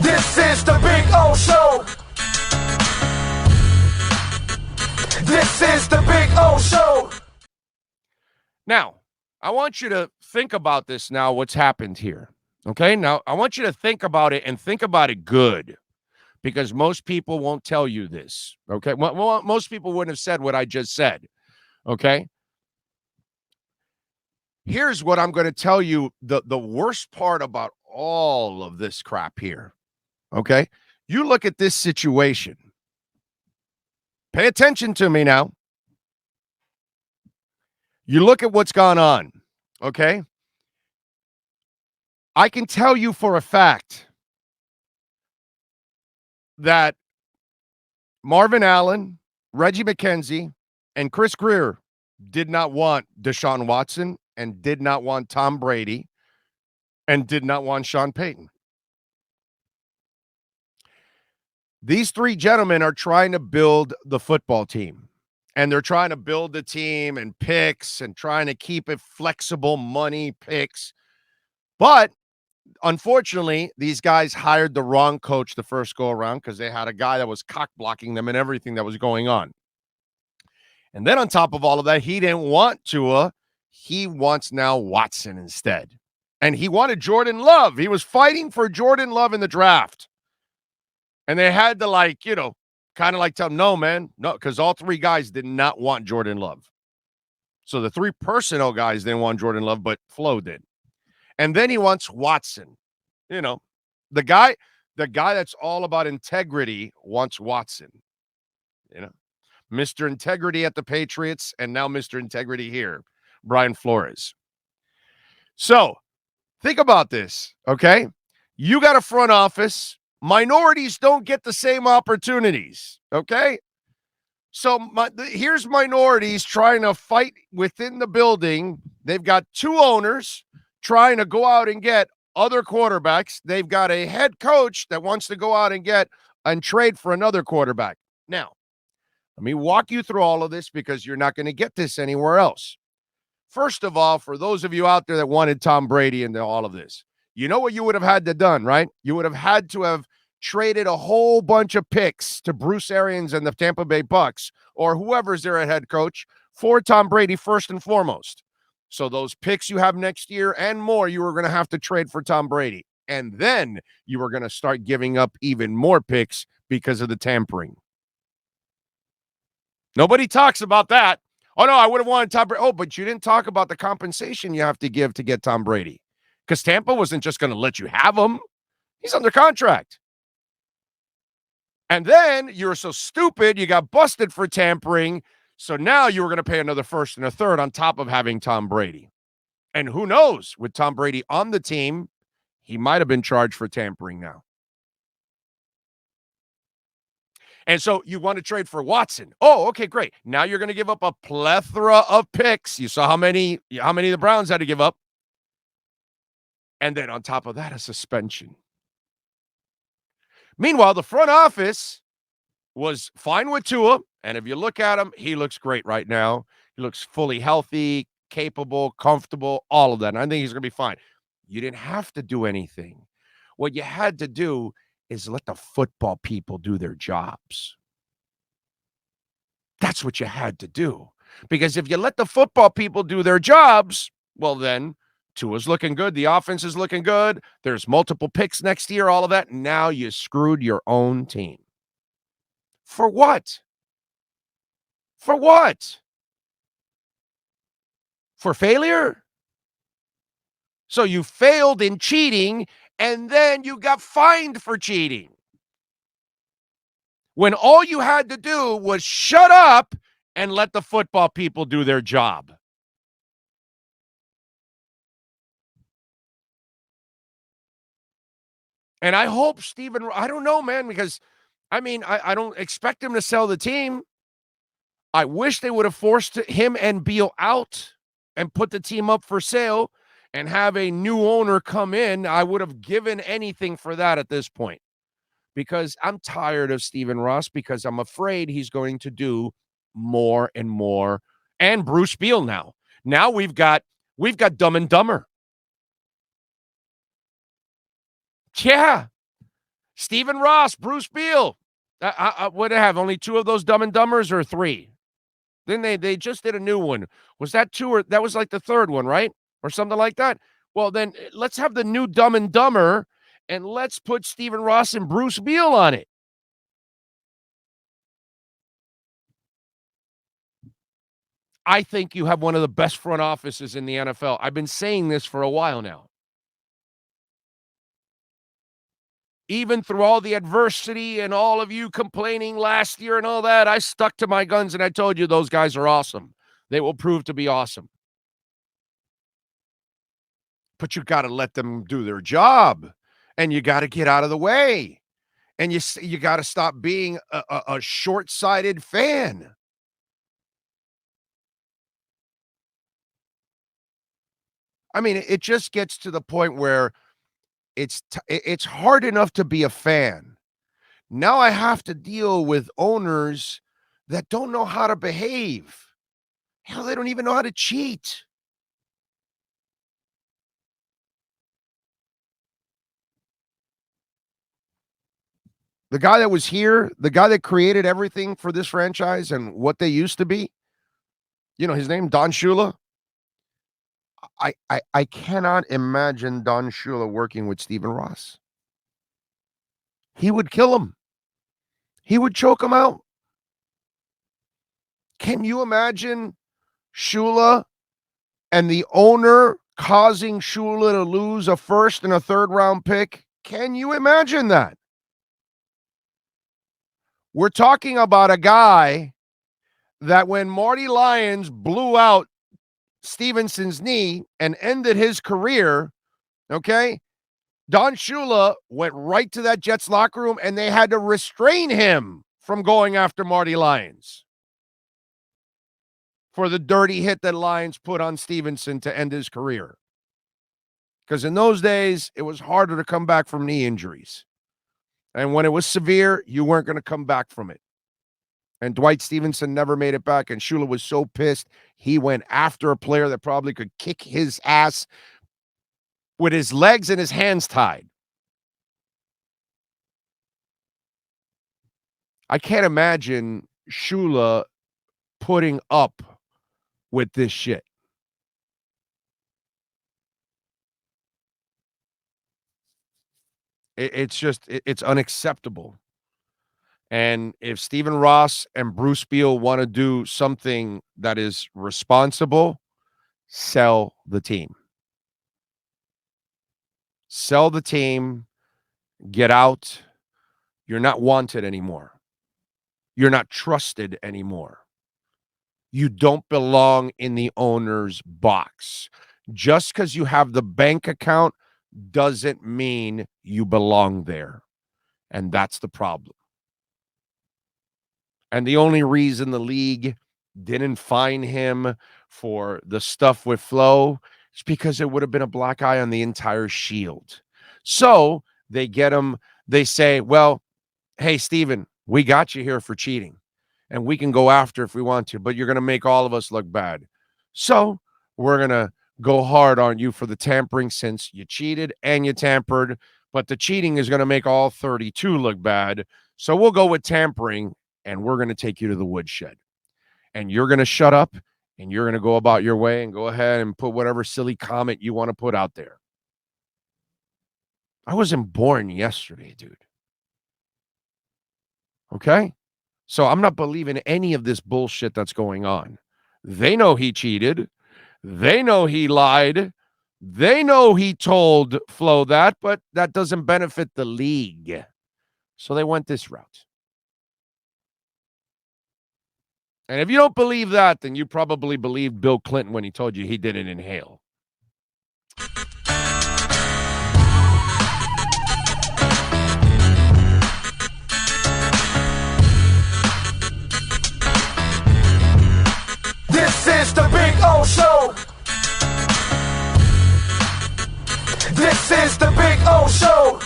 This is the Big O Show. This is the Big O Show. Now, I want you to think about this now, what's happened here. Okay? Now, I want you to think about it and think about it good because most people won't tell you this. Okay? Well, most people wouldn't have said what I just said. Okay? Here's what I'm going to tell you the worst part about all of this crap here. Okay? You look at this situation. Pay attention to me now. You look at what's gone on. Okay? I can tell you for a fact that Marvin Allen, Reggie McKenzie, and Chris Greer did not want Deshaun Watson and did not want Tom Brady and did not want Sean Payton. These three gentlemen are trying to build the football team, and they're trying to build the team and picks and trying to keep it flexible money picks. But unfortunately, these guys hired the wrong coach the first go around because they had a guy that was cock blocking them and everything that was going on. And then on top of all of that, he didn't want Tua. He wants now Watson instead. And he wanted Jordan Love. He was fighting for Jordan Love in the draft. And they had to kind of tell him, no, man, no, because all three guys did not want Jordan Love. So the three personnel guys didn't want Jordan Love, but Flo did. And then he wants Watson. The guy that's all about integrity wants Watson. Mr. Integrity at the Patriots and now Mr. Integrity here, Brian Flores. So think about this, okay? You got a front office. Minorities don't get the same opportunities, okay? So here's minorities trying to fight within the building. They've got two owners trying to go out and get other quarterbacks. They've got a head coach that wants to go out and get and trade for another quarterback. Now, let me walk you through all of this because you're not going to get this anywhere else. First of all, for those of you out there that wanted Tom Brady into all of this, you know what you would have had to done, right? You would have had to have traded a whole bunch of picks to Bruce Arians and the Tampa Bay Bucks or whoever's their head coach for Tom Brady first and foremost. So those picks you have next year and more, you were going to have to trade for Tom Brady. And then you were going to start giving up even more picks because of the tampering. Nobody talks about that. Oh, no, I would have wanted Tom Brady. Oh, but you didn't talk about the compensation you have to give to get Tom Brady because Tampa wasn't just going to let you have him. He's under contract. And then you were so stupid, you got busted for tampering. So now you were going to pay another first and a third on top of having Tom Brady. And who knows, with Tom Brady on the team, he might have been charged for tampering now. And so you want to trade for Watson. Oh, okay, great. Now you're going to give up a plethora of picks. You saw how many the Browns had to give up. And then on top of that, a suspension. Meanwhile, the front office was fine with Tua. And if you look at him, he looks great right now. He looks fully healthy, capable, comfortable, all of that. And I think he's going to be fine. You didn't have to do anything. What you had to do is let the football people do their jobs. That's what you had to do. Because if you let the football people do their jobs, well, then Tua's looking good. The offense is looking good. There's multiple picks next year, all of that. Now you screwed your own team. For what? For what? For failure? So you failed in cheating, and then you got fined for cheating. When all you had to do was shut up and let the football people do their job. And I hope I don't know, man, because, I don't expect him to sell the team. I wish they would have forced him and Beal out and put the team up for sale and have a new owner come in. I would have given anything for that at this point because I'm tired of Stephen Ross because I'm afraid he's going to do more and more. And Bruce Beal now. Now we've got Dumb and Dumber. Yeah. Stephen Ross, Bruce Beal. What do they have? Only 2 of those Dumb and Dumbers or 3? Then they just did a new one. Was that 2 or that was like the 3rd one, right? Or something like that? Well, then let's have the new Dumb and Dumber and let's put Stephen Ross and Bruce Beal on it. I think you have one of the best front offices in the NFL. I've been saying this for a while now. Even through all the adversity and all of you complaining last year and all that, I stuck to my guns and I told you those guys are awesome. They will prove to be awesome. But you got to let them do their job, and you got to get out of the way, and you got to stop being a short-sighted fan. I mean, it just gets to the point where it's hard enough to be a fan. Now I have to deal with owners that don't know how to behave. Hell, they don't even know how to cheat. The guy that was here, the guy that created everything for this franchise and what they used to be, you know, his name, Don Shula. I cannot imagine Don Shula working with Stephen Ross. He would kill him. He would choke him out. Can you imagine Shula and the owner causing Shula to lose a 1st and a 3rd round pick? Can you imagine that? We're talking about a guy that when Marty Lyons blew out Stevenson's knee and ended his career, okay, Don Shula went right to that Jets locker room and they had to restrain him from going after Marty Lyons for the dirty hit that Lyons put on Stevenson to end his career. Because in those days, it was harder to come back from knee injuries. And when it was severe, you weren't going to come back from it. And Dwight Stevenson never made it back. And Shula was so pissed, he went after a player that probably could kick his ass with his legs and his hands tied. I can't imagine Shula putting up with this shit. It's unacceptable. And if Stephen Ross and Bruce Beal want to do something that is responsible, sell the team. Sell the team. Get out. You're not wanted anymore. You're not trusted anymore. You don't belong in the owner's box. Just because you have the bank account doesn't mean you belong there. And that's the problem. And the only reason the league didn't fine him for the stuff with Flo is because it would have been a black eye on the entire shield. So they get him. They say, well, hey, Steven, we got you here for cheating. And we can go after if we want to, but you're going to make all of us look bad. So we're going to go hard on you for the tampering since you cheated and you tampered, but the cheating is going to make all 32 look bad. So we'll go with tampering, and we're going to take you to the woodshed. And you're going to shut up, and you're going to go about your way and go ahead and put whatever silly comment you want to put out there. I wasn't born yesterday, dude. Okay? So I'm not believing any of this bullshit that's going on. They know he cheated. They know he lied. They know he told Flo that, but that doesn't benefit the league. So they went this route. And if you don't believe that, then you probably believed Bill Clinton when he told you he didn't inhale. This is the Big O Show. This is the Big O Show.